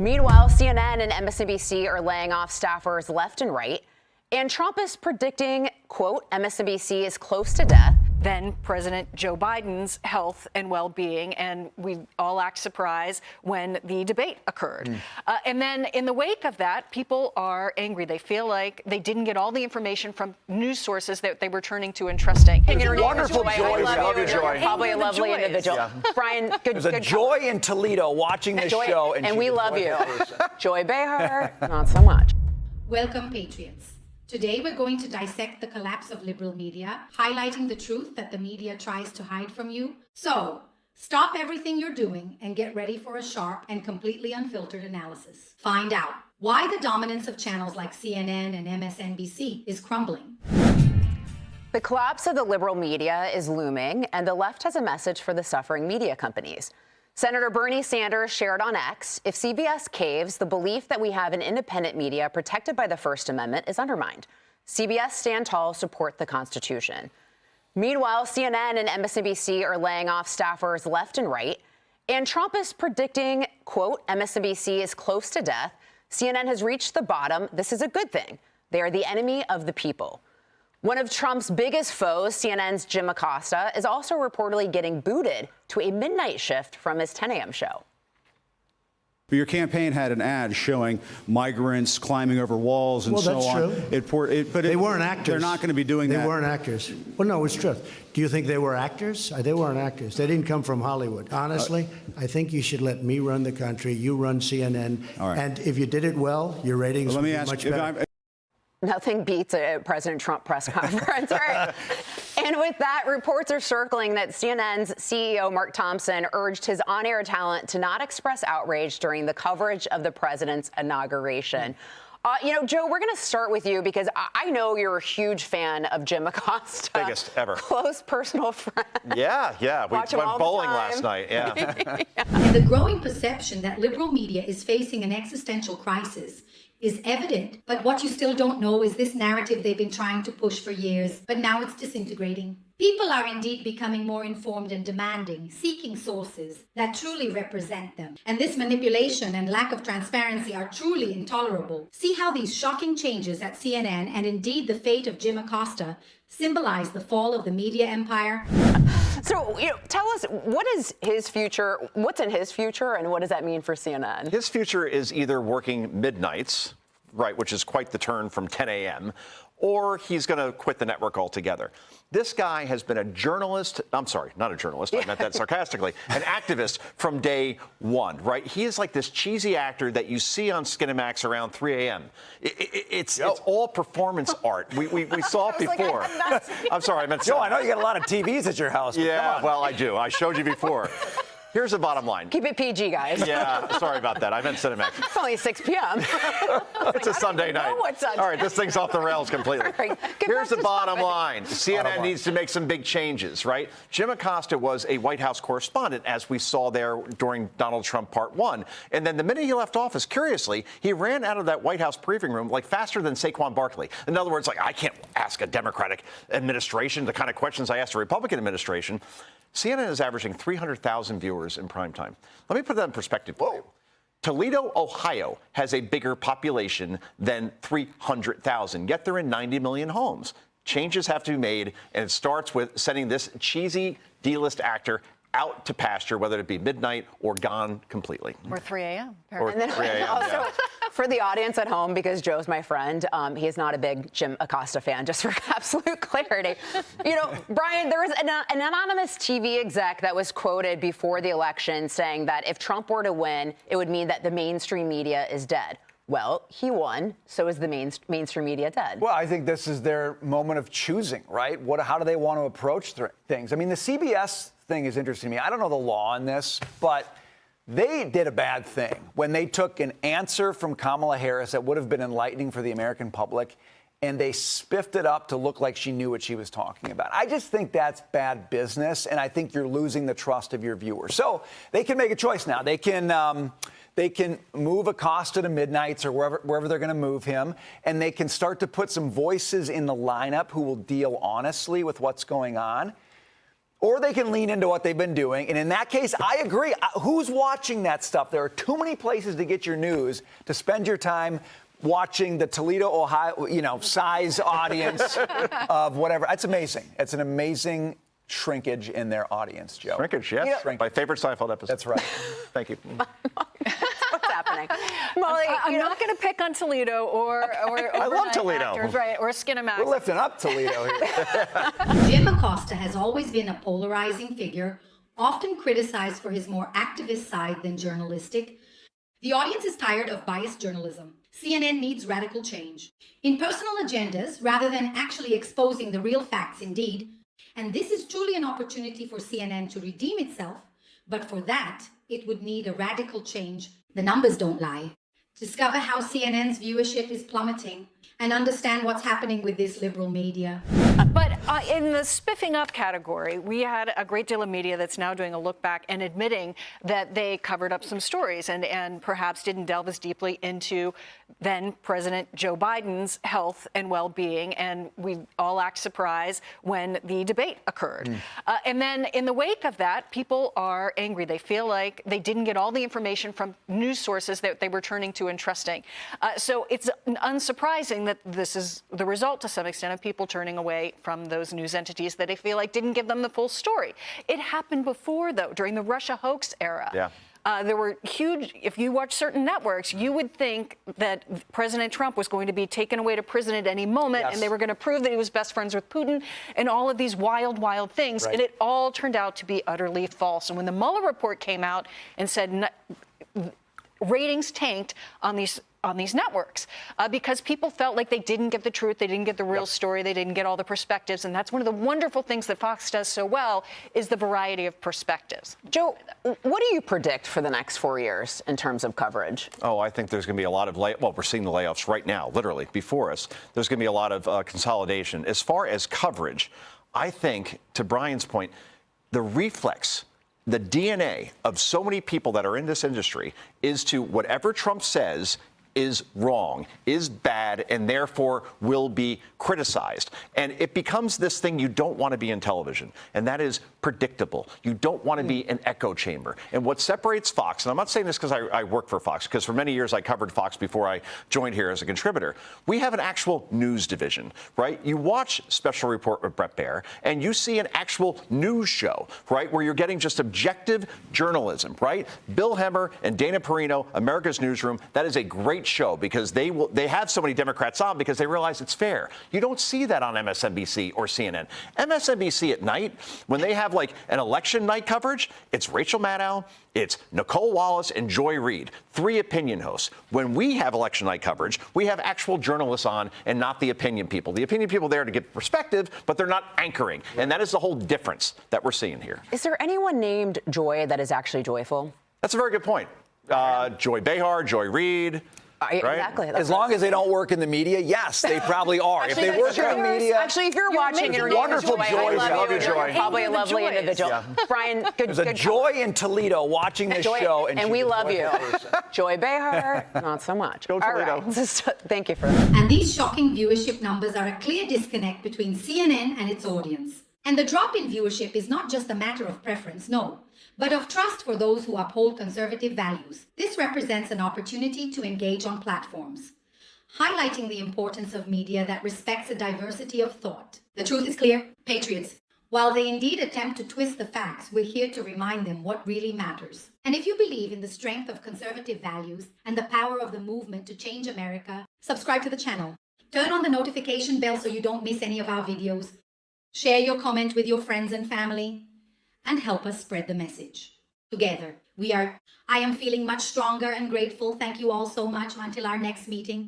Meanwhile, CNN and Msnbc are laying off staffers left and right. And Trump is predicting, quote, Msnbc is close to death. Then President Joe Biden's health and well-being, and we all act surprised when the debate occurred. And then in the wake of that, people are angry. They feel like they didn't get all the information from news sources that they were turning to and trusting. Wonderful Joy. I love you, Joy. You're probably a lovely individual. Yeah. Brian, good. There's a Joy in Toledo watching this show. And we love you. Joy Behar, not so much. Welcome, Patriots. Today, we're going to dissect the collapse of liberal media, highlighting the truth that the media tries to hide from you. So, stop everything you're doing and get ready for a sharp and completely unfiltered analysis. Find out why the dominance of channels like CNN and MSNBC is crumbling. The collapse of the liberal media is looming, and the left has a message for the suffering media companies. Senator Bernie Sanders shared on X, if CBS caves, the belief that we have an independent media protected by the First Amendment is undermined. CBS stand tall, support the Constitution. Meanwhile, CNN and MSNBC are laying off staffers left and right. And Trump is predicting, quote, MSNBC is close to death. CNN has reached the bottom. This is a good thing. They are the enemy of the people. One of Trump's biggest foes, CNN's Jim Acosta, is also reportedly getting booted to a midnight shift from his 10 a.m. show. But your campaign had an ad showing migrants climbing over walls and so on. That's true. But they weren't actors. They're not going to be doing that. They weren't actors. Well, no, it's true. Do you think they were actors? They weren't actors. They didn't come from Hollywood. Honestly, I think you should let me run the country. You run CNN. All right. And if you did it well, your ratings would be much better. Nothing beats a President Trump press conference, right? And with that, reports are circling that CNN's CEO, Mark Thompson, urged his on-air talent to not express outrage during the coverage of the president's inauguration. Joe, we're going to start with you because I know you're a huge fan of Jim Acosta. Biggest ever. Close personal friend. Yeah. We went bowling last night. Yeah. And the growing perception that liberal media is facing an existential crisis is evident, but what you still don't know is this narrative they've been trying to push for years, but now it's disintegrating. People are indeed becoming more informed and demanding, seeking sources that truly represent them. And this manipulation and lack of transparency are truly intolerable. See how these shocking changes at CNN and indeed the fate of Jim Acosta symbolize the fall of the media empire. So, tell us, what is his future? What's in his future, and what does that mean for CNN? His future is either working midnights, right, which is quite the turn from 10 a.m., or he's going to quit the network altogether. This guy has been a journalist. I'm sorry, not a journalist. I meant that sarcastically. An activist from day one, right? He is like this cheesy actor that you see on Skinamax around 3 a.m. It's all performance art. We saw it before. I'm sorry, I meant Joe, I know you got a lot of TVs at your house. Yeah, well, I do. I showed you before. Here's the bottom line. Keep it PG, guys. Yeah, sorry about that. I meant Cinemax. It's only 6 p.m. It's a Sunday night. All right, this thing's off the rails completely. Right, here's the bottom line. CNN needs to make some big changes, right? Jim Acosta was a White House correspondent, as we saw there during Donald Trump Part 1. And then the minute he left office, curiously, he ran out of that White House briefing room like faster than Saquon Barkley. In other words, like, I can't ask a Democratic administration the kind of questions I asked a Republican administration. CNN is averaging 300,000 viewers in prime time. Let me put that in perspective for you. Toledo, Ohio has a bigger population than 300,000, yet they're in 90 million homes. Changes have to be made, and it starts with sending this cheesy D-list actor out to pasture, whether it be midnight or gone completely. Or 3 a.m. Or 3 a.m. Also, for the audience at home, because Joe's my friend, he is not a big Jim Acosta fan, just for absolute clarity. Brian, there was an anonymous TV exec that was quoted before the election saying that if Trump were to win, it would mean that the mainstream media is dead. Well, he won, so is the mainstream media dead? Well, I think this is their moment of choosing, right? How do they want to approach things? I mean, the CBS thing is interesting to me. I don't know the law on this, but they did a bad thing when they took an answer from Kamala Harris that would have been enlightening for the American public, and they spiffed it up to look like she knew what she was talking about. I just think that's bad business, and I think you're losing the trust of your viewers. So they can make a choice now. They can move Acosta to midnights or wherever they're going to move him, and they can start to put some voices in the lineup who will deal honestly with what's going on. or they can lean into what they've been doing. And in that case, I agree. Who's watching that stuff? There are too many places to get your news to spend your time watching the Toledo, Ohio, size audience of whatever. That's amazing. It's an amazing shrinkage in their audience, Joe. Shrinkage, yes. Shrinkage. My favorite Seinfeld episode. That's right. Thank you. What's happening? Molly, I'm not going to pick on Toledo or I love Toledo. actors, right? Or Skinamax. We're lifting up Toledo here. Jim Acosta has always been a polarizing figure, often criticized for his more activist side than journalistic. The audience is tired of biased journalism. CNN needs radical change. In personal agendas, rather than actually exposing the real facts indeed, and this is truly an opportunity for CNN to redeem itself, but for that, it would need a radical change. The numbers don't lie. Discover how CNN's viewership is plummeting and understand what's happening with this liberal media. But in the spiffing up category, we had a great deal of media that's now doing a look back and admitting that they covered up some stories and perhaps didn't delve as deeply into then President Joe Biden's health and well-being. And we all act surprised when the debate occurred. And then in the wake of that, people are angry. They feel like they didn't get all the information from news sources that they were turning to and trusting. So it's unsurprising that this is the result to some extent of people turning away from those news entities that they feel like didn't give them the full story. It happened before, though, during the Russia hoax era. Yeah. There were huge, if you watch certain networks, you would think that President Trump was going to be taken away to prison at any moment, Yes. and they were going to prove that he was best friends with Putin and all of these wild, wild things. Right. And it all turned out to be utterly false. And when the Mueller report came out and said ratings tanked on these networks because people felt like they didn't get the truth, they didn't get the real story, they didn't get all the perspectives. And that's one of the wonderful things that Fox does so well is the variety of perspectives. Joe, what do you predict for the next 4 years in terms of coverage? Oh, I think there's going to be a lot of we're seeing the layoffs right now, literally before us. There's going to be a lot of consolidation. As far as coverage, I think, to Brian's point, the reflex, the DNA of so many people that are in this industry is to whatever Trump says is wrong, is bad, and therefore will be criticized. And it becomes this thing you don't want to be in television, and that is predictable. You don't want to be an echo chamber. And what separates Fox, and I'm not saying this because I work for Fox, because for many years I covered Fox before I joined here as a contributor. We have an actual news division, right? You watch Special Report with Bret Baier, and you see an actual news show, right, where you're getting just objective journalism, right? Bill Hemmer and Dana Perino, America's Newsroom, that is a great show because they have so many Democrats on because they realize it's fair. You don't see that on MSNBC or CNN. MSNBC at night, when they have like an election night coverage, it's Rachel Maddow, it's Nicole Wallace and Joy Reid, 3 opinion hosts. When we have election night coverage, we have actual journalists on and not the opinion people. The opinion people there to give perspective, but they're not anchoring. And that is the whole difference that we're seeing here. Is there anyone named Joy that is actually joyful? That's a very good point. Joy Behar, Joy Reid. Right? Exactly. As long as they don't work in the media, yes, they probably are. Actually, if they work that's in the true. media, Actually, if you're watching and your name is wonderful Joy, Joy. I love you. Joy. Probably a lovely Joys. individual. Yeah. Brian, good. there's a good joy in Toledo watching this Joy, show, and she's we a love you. joyful person. Joy Behar, not so much. Go All Toledo. right. Thank you for that. And these shocking viewership numbers are a clear disconnect between CNN and its audience. And the drop in viewership is not just a matter of preference, no, but of trust for those who uphold conservative values. This represents an opportunity to engage on platforms, highlighting the importance of media that respects a diversity of thought. The truth is clear, patriots. While they indeed attempt to twist the facts, we're here to remind them what really matters. And if you believe in the strength of conservative values and the power of the movement to change America, subscribe to the channel. Turn on the notification bell so you don't miss any of our videos. Share your comment with your friends and family, and help us spread the message. Together, I am feeling much stronger and grateful. Thank you all so much. Until our next meeting.